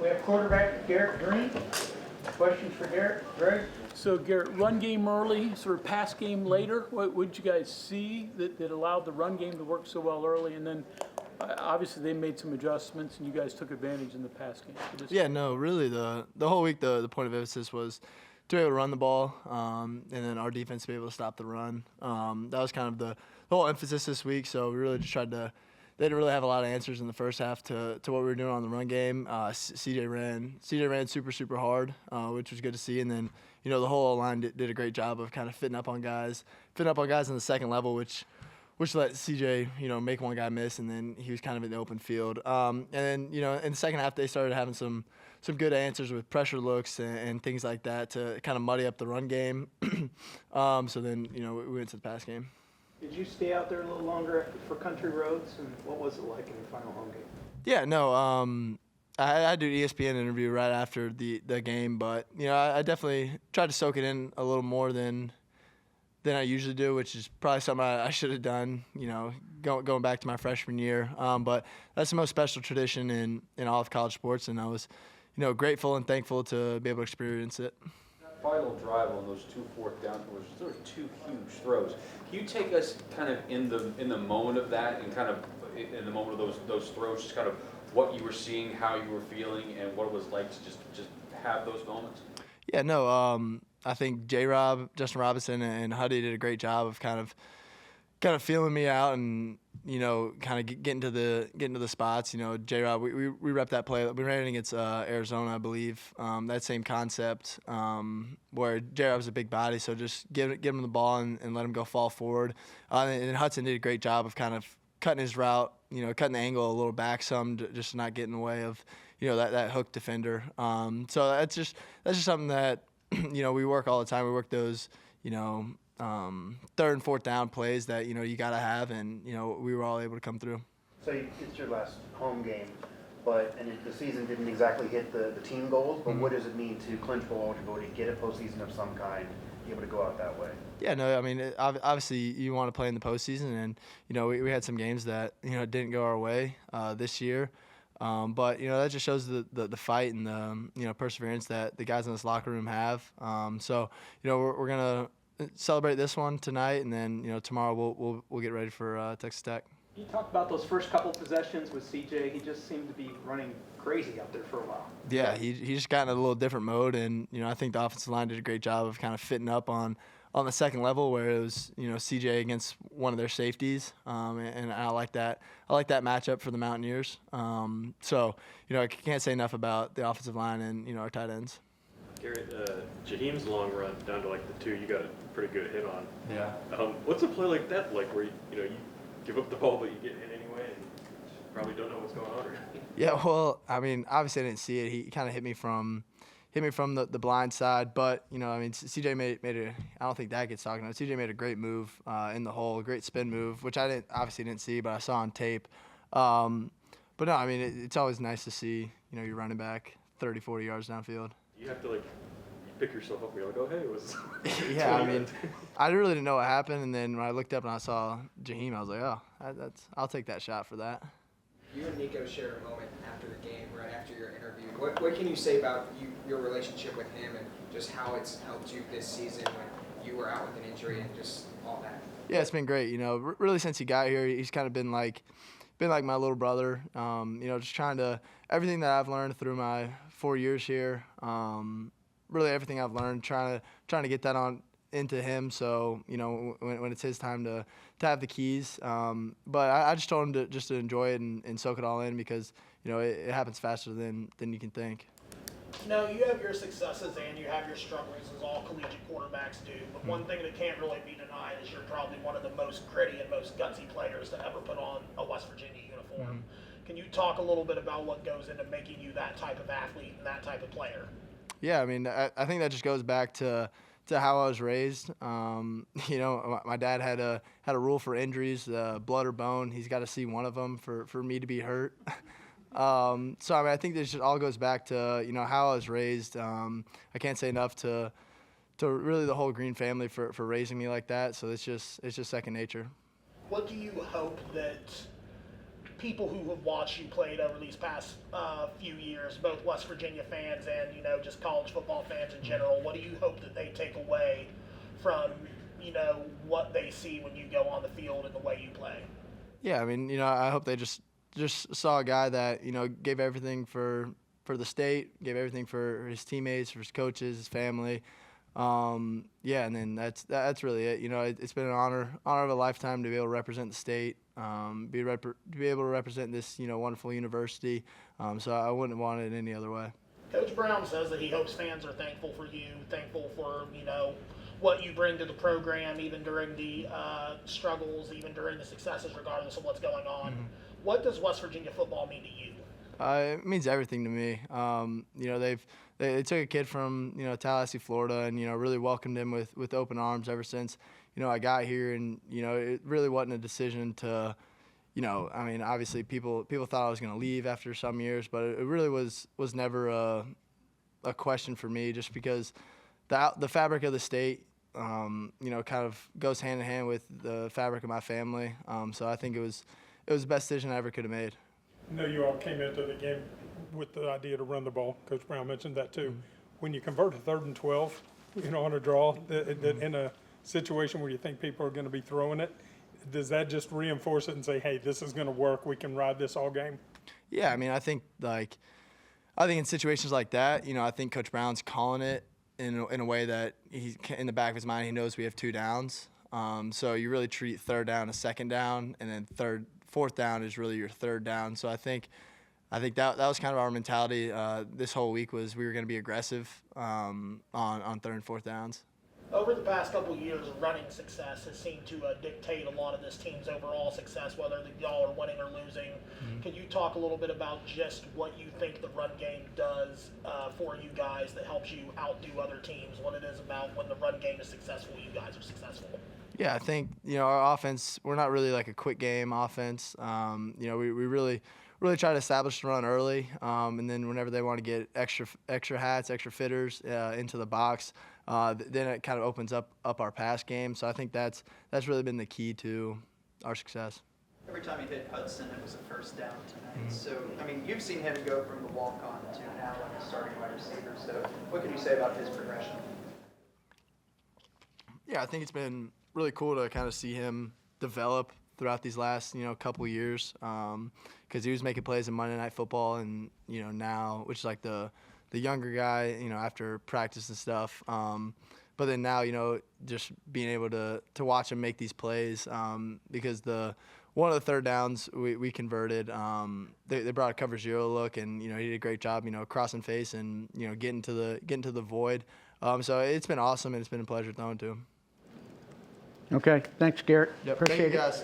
We have quarterback Garrett Greene. Questions for Garrett? Greg? So Garrett, run game early, sort of pass game later. What did you guys see that allowed the run game to work so well early? And then obviously they made some adjustments and you guys took advantage in the pass game. Yeah, no, really the whole week the point of emphasis was to be able to run the ball, and then our defense to be able to stop the run. That was kind of the whole emphasis this week. So we really just tried to. They didn't really have a lot of answers in the first half to what we were doing on the run game. CJ ran super hard, which was good to see. And then the whole line did a great job of kind of fitting up on guys in the second level, which let CJ make one guy miss, and then he was kind of in the open field. And then in the second half they started having some good answers with pressure looks and things like that to kind of muddy up the run game. So then we went to the pass game. Did you stay out there a little longer for Country Roads, and what was it like in your final home game? Yeah, no, I did an ESPN interview right after the game, but I definitely tried to soak it in a little more than I usually do, which is probably something I should have done, going back to my freshman year. But that's the most special tradition in all of college sports, and I was, grateful and thankful to be able to experience it. Final drive on those 2 fourth down throws, those are 2 huge throws. Can you take us kind of in the moment of that, and kind of in the moment of those throws, just kind of what you were seeing, how you were feeling, and what it was like to just have those moments? Yeah, no, I think J-Rob, Justin Robinson, and Huddy did a great job of kind of feeling me out and kind of getting to the spots. J-Rob, we repped that play. We ran it against Arizona, I believe. That same concept where J-Rob's a big body, so just give him the ball and let him go fall forward. And Hudson did a great job of kind of cutting his route, cutting the angle a little back some, just to not get in the way of that hook defender. So that's just something that we work all the time. We work those third and fourth down plays that you gotta have, and we were all able to come through. So it's your last home game, and the season didn't exactly hit the team goals. But what does it mean to clinch bowl eligibility, get a postseason of some kind, be able to go out that way? Yeah, no, I mean obviously you want to play in the postseason, and we had some games that didn't go our way this year. But that just shows the fight and the perseverance that the guys in this locker room have. So we're gonna celebrate this one tonight, and then tomorrow we'll get ready for Texas Tech. You talked about those first couple possessions with CJ. He just seemed to be running crazy out there for a while. Yeah, he just got in a little different mode, and I think the offensive line did a great job of kind of fitting up on the second level where it was CJ against one of their safeties, and I like that matchup for the Mountaineers. So I can't say enough about the offensive line and our tight ends. Garrett, Jaheim's long run down to like the 2, you got a pretty good hit on. Yeah. What's a play like that like, where you give up the ball but you get hit anyway and probably don't know what's going on? Yeah, well, I mean, obviously I didn't see it. He kind of hit me from the blind side, but CJ made a. I don't think that gets talking about. CJ made a great move in the hole, a great spin move, which I obviously didn't see, but I saw on tape. But no, I mean it's always nice to see your running back 30, 40 yards downfield. You have to you pick yourself up and you're like, oh hey, it was. Yeah, I mean, I really didn't know what happened, and then when I looked up and I saw Jaheim, I was like, oh, I'll take that shot for that. You and Nico shared a moment after the game, right after your interview. What can you say about your relationship with him and just how it's helped you this season when you were out with an injury and just all that? Yeah, it's been great. Really since he got here, he's kind of been like my little brother. Just trying to everything that I've learned through my 4 years here. Really everything I've learned, trying to get that on into him. So when it's his time to have the keys. But I just told him to enjoy it and soak it all in, because it happens faster than you can think. No, you have your successes and you have your struggles, as all collegiate quarterbacks do. But one thing that can't really be denied is you're probably one of the most gritty and most gutsy players to ever put on a West Virginia uniform. Mm-hmm. Can you talk a little bit about what goes into making you that type of athlete and that type of player? Yeah, I mean, I think that just goes back to how I was raised. My dad had a rule for injuries, blood or bone. He's got to see one of them for me to be hurt. So I think this just all goes back to how I was raised. I can't say enough to really the whole Greene family for raising me like that. So it's just second nature. What do you hope that people who have watched you played over these past few years, both West Virginia fans and just college football fans in general, what do you hope that they take away from what they see when you go on the field and the way you play? Yeah, I mean, I hope they just saw a guy that gave everything for the state, gave everything for his teammates, for his coaches, his family. Yeah, and then that's really it. It's been an honor of a lifetime to be able to represent the state, be able to represent this wonderful university. So I wouldn't want it any other way. Coach Brown says that he hopes fans are thankful for you, thankful for what you bring to the program, even during the struggles, even during the successes, regardless of what's going on. Mm-hmm. What does West Virginia football mean to you? It means everything to me. They took a kid from Tallahassee, Florida, and really welcomed him with open arms ever since I got here. And it really wasn't a decision to, I mean, obviously people thought I was going to leave after some years, but it really was never a question for me, just because the fabric of the state, kind of goes hand in hand with the fabric of my family. So I think it was the best decision I ever could have made. I know you all came into the game with the idea to run the ball. Coach Brown mentioned that too. Mm-hmm. When you convert a 3rd and 12, on a draw, in a situation where you think people are going to be throwing it, does that just reinforce it and say, hey, this is going to work, we can ride this all game? Yeah, I mean, I think in situations like that, I think Coach Brown's calling it in a way that he's in the back of his mind, he knows we have 2 downs. So you really treat 3rd down as 2nd down, and then 4th down is really your 3rd down. So I think that was kind of our mentality this whole week, was we were going to be aggressive on 3rd and 4th downs. Over the past couple of years, running success has seemed to dictate a lot of this team's overall success, whether y'all are winning or losing. Mm-hmm. Can you talk a little bit about just what you think the run game does for you guys that helps you outdo other teams? What it is about when the run game is successful, you guys are successful? Yeah, I think our offense, we're not really like a quick game offense. We really try to establish the run early, and then whenever they want to get extra hats, extra fitters into the box, then it kind of opens up our pass game. So I think that's really been the key to our success. Every time he hit Hudson, it was a first down tonight. Mm-hmm. So, I mean, you've seen him go from the walk-on to now like a starting wide receiver. So what can you say about his progression? Yeah, I think it's been really cool to kind of see him develop throughout these last couple years, because he was making plays in Monday Night Football, and now, which is like the younger guy after practice and stuff, but then now just being able to watch him make these plays, because one of the 3rd downs we converted, they brought a cover 0 look, and he did a great job crossing face and getting to the void, so it's been awesome, and it's been a pleasure throwing to him. Okay, thanks, Garrett. Yep. Appreciate Thank you, it. guys.